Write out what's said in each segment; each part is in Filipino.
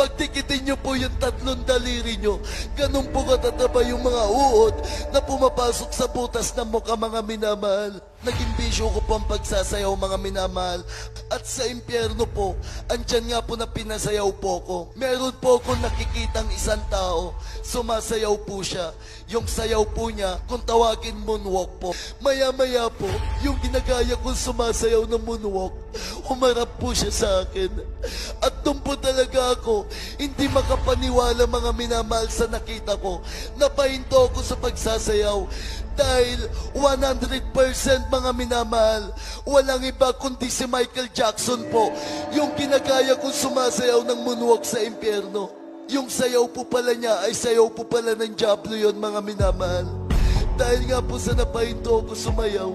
Pagtikitin nyo po yung tatlong daliri nyo, ganun po katataba yung mga uod na pumapasok sa butas ng mukha, mga minamahal. Naging bisyo ko po ang pagsasayaw, mga minamahal. At sa impyerno po, andyan nga po na pinasayaw po ko. Meron po akong nakikitang isang tao, sumasayaw po siya. Yung sayaw po niya, kung tawagin moonwalk po. Maya-maya po, yung ginagaya kong sumasayaw ng moonwalk, humarap po siya sa akin. At doon po talaga ako, hindi makapaniwala, mga minamahal, sa nakita ko. Napahinto ako sa pagsasayaw. Dahil 100% mga minamahal, walang iba kundi si Michael Jackson po, yung ginagaya kong sumasayaw ng moonwalk sa impyerno. Yung sayaw po pala niya ay sayaw po pala ng Diablo yon, mga minamahal. Dahil nga po sa napahinto ako sumayaw,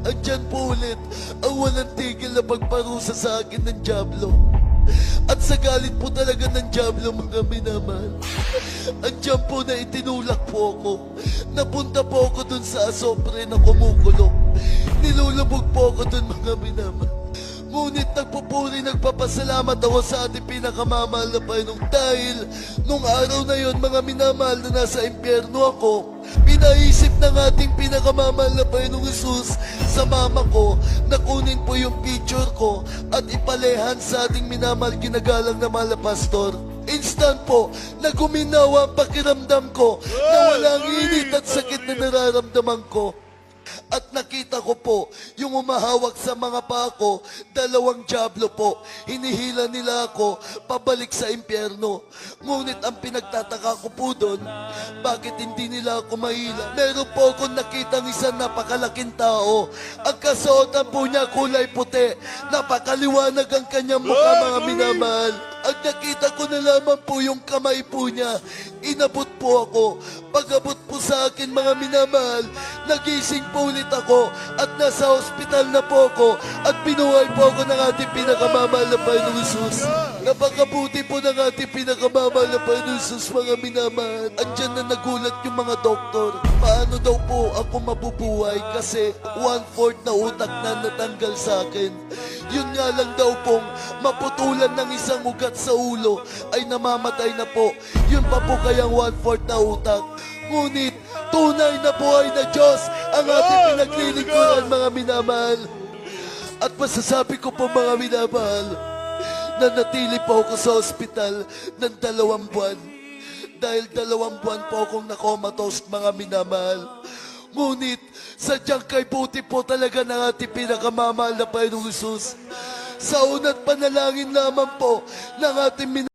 andyan po ulit ang walang tigil na pagparusa sa akin ng Diablo. At sa galit po talaga ng Diablo, mga minamahal, andyan po na itinulak po ako. Napunta po ako dun sa asopre na kumukulong. Nilulubog po ako dun, mga minamahal. Ngunit nagpupuri, nagpapasalamat ako sa ating pinakamamahal na Panginoon. Dahil nung araw na yon, mga minamahal, na nasa impyerno ako, pinaisip ng ating pinakamamahal na Panginoong Jesus sa mama ko na kunin po yung picture ko at ipalehan sa ating minamahal ginagalang na mahal na pastor. Instant po, naguminawa ang pakiramdam ko na walang init at sakit na nararamdaman ko. At nakita ko po, yung umahawak sa mga paa ko, dalawang Diablo po. Hinihila nila ako pabalik sa impyerno. Ngunit ang pinagtataka ko po doon, bakit hindi nila ako mahila? Meron po akong nakitang isang napakalaking tao. Ang kasuotan po niya kulay puti. Napakaliwanag ang kanyang mukha, mga minamahal. Ang nakita ko na lamang po yung kamay po niya. Inabot po ako. Pag-abot po sa akin, mga minamahal, nagising po ulit ako at nasa ospital na po ako at binuhay po ako ng ating pinakamamahal na Panginoong Jesus. Napakabuti po ng ating pinakamamahal na Panginoong Jesus, mga minamahal. Andyan na nagulat yung mga doktor. Paano daw po ako mabubuhay kasi 1/4 na utak na natanggal sa akin. Yun nga lang daw pong maputulan ng isang ugat sa ulo ay namamatay na po. Yun pa po kayang 1/4 na utak. Ngunit tunay na buhay na Diyos ang ating pinaglilingkuran, mga minamahal. At masasabi ko po, mga minamahal, na natili po ako sa ospital ng 2 buwan. Dahil 2 buwan po akong nakomatose, mga minamahal. Ngunit sadyang kay buti po talaga ng ating pinakamamahal na Panginoong Jesus. Sa una't panalangin lamang po ng ating